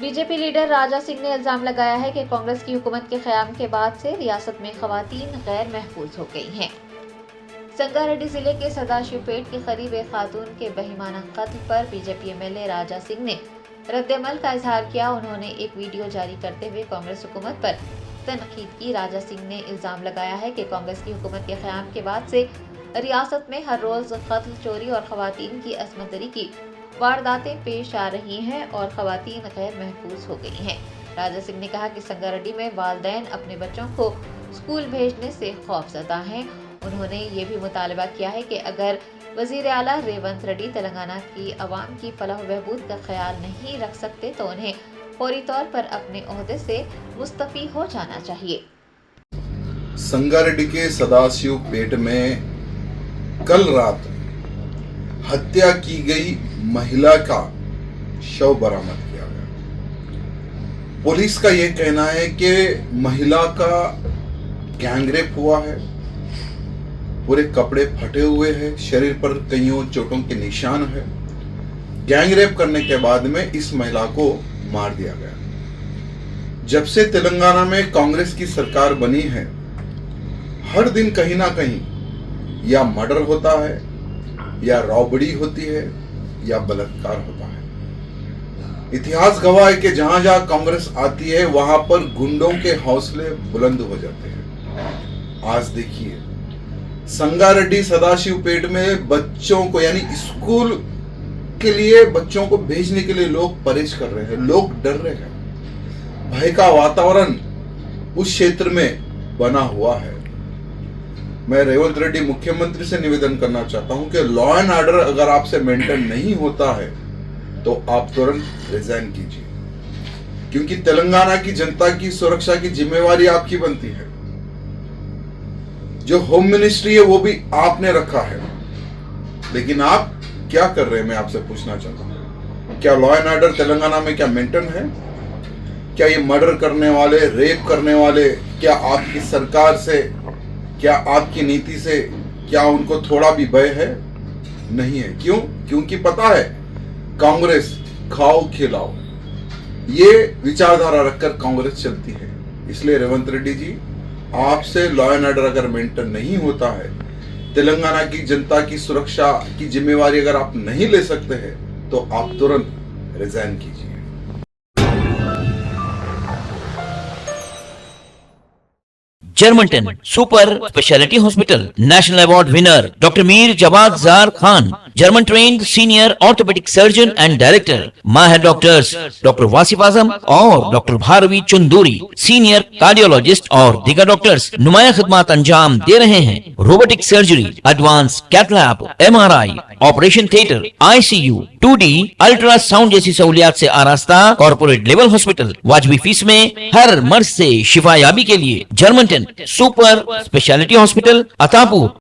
BJP leader Raja Singh ने इल्जाम लगाया है कि कांग्रेस की हुकूमत के क़याम के बाद से रियासत में खवातीन गैर महफूज हो गई हैं। संगारेड्डी जिले के सदाशिवपेट के करीब एक खातून के बेईमाना कत्ल पर बीजेपी एमएलए राजा सिंह ने रद्द-ए-अमल का इजहार किया। उन्होंने एक वीडियो जारी करते हुए कांग्रेस हुकूमत पर तनकीद की। राजा सिंह ने इल्जाम लगाया है कि कांग्रेस की हुकूमत के क़याम के बाद से रियासत में हर रोज कत्ल, चोरी और खवातीन की असमंदरी की वारदातें पेश आ रही हैं और खवातीन गैर महफूज हो गई हैं। राजा सिंह ने कहा कि संगारेड्डी में वालिदैन अपने बच्चों को स्कूल भेजने से खौफजदा हैं। उन्होंने ये भी मुतालबा किया है कि अगर वजीर आला रेवंत रेड्डी तेलंगाना की अवाम की फलाह बहबूद का ख्याल नहीं रख सकते तो उन्हें फौरी तौर पर अपने ओहदे से मुस्तफी हो जाना चाहिए। संगारेड्डी के सदाशिवपेट में कल रात हत्या की गई महिला का शव बरामद किया गया। पुलिस का यह कहना है कि महिला का गैंगरेप हुआ है, पूरे कपड़े फटे हुए हैं, शरीर पर कईयों चोटों के निशान है। गैंगरेप करने के बाद में इस महिला को मार दिया गया। जब से तेलंगाना में कांग्रेस की सरकार बनी है, हर दिन कहीं ना कहीं या मर्डर होता है या रॉबरी होती है या बलात्कार होता है। इतिहास गवाह है कि जहां जहां कांग्रेस आती है वहां पर गुंडों के हौसले बुलंद हो जाते हैं। आज देखिए संगारेड्डी सदाशिवपेट में बच्चों को यानी स्कूल के लिए बच्चों को भेजने के लिए लोग परहेज कर रहे हैं, लोग डर रहे हैं। भय का वातावरण उस क्षेत्र में बना हुआ है। मैं रेवंत रेड्डी मुख्यमंत्री से निवेदन करना चाहता हूं कि लॉ एंड ऑर्डर अगर आपसे मेंटेन नहीं होता है तो आप तुरंत रिजाइन कीजिए, क्योंकि तेलंगाना की जनता की सुरक्षा की जिम्मेवारी आपकी बनती है। जो होम मिनिस्ट्री है वो भी आपने रखा है, लेकिन आप क्या कर रहे हैं मैं आपसे पूछना चाहता हूं। क्या लॉ एंड ऑर्डर तेलंगाना में क्या मेंटेन है? क्या ये मर्डर करने वाले, रेप करने वाले, क्या आपकी सरकार से, क्या आपकी नीति से, क्या उनको थोड़ा भी भय है? नहीं है। क्यों? क्योंकि पता है कांग्रेस खाओ खिलाओ ये विचारधारा रखकर कांग्रेस चलती है। इसलिए रेवंत रेड्डी जी, आपसे लॉ एंड ऑर्डर अगर मेंटेन नहीं होता है, तेलंगाना की जनता की सुरक्षा की जिम्मेवारी अगर आप नहीं ले सकते हैं तो आप तुरंत रिजाइन कीजिए। Germanten super speciality hospital national award winner doctor Mir Jawad Jar Khan, German trained senior orthopaedic surgeon and director, माहिर डॉक्टर्स डॉक्टर वासिफ आजम और doctor Bharvi Chanduri, senior cardiologist और दीगर डॉक्टर्स नुमाया खिदमत अंजाम दे रहे हैं। Robotic surgery, advance cath lab, MRI, operation theatre, ICU, 2D ultrasound जैसी सहूलियात से आरास्ता कॉर्पोरेट लेवल हॉस्पिटल। वाजबी फीस में हर मर्ज से शिफायाबी के लिए Germanton super speciality hospital, Attapur.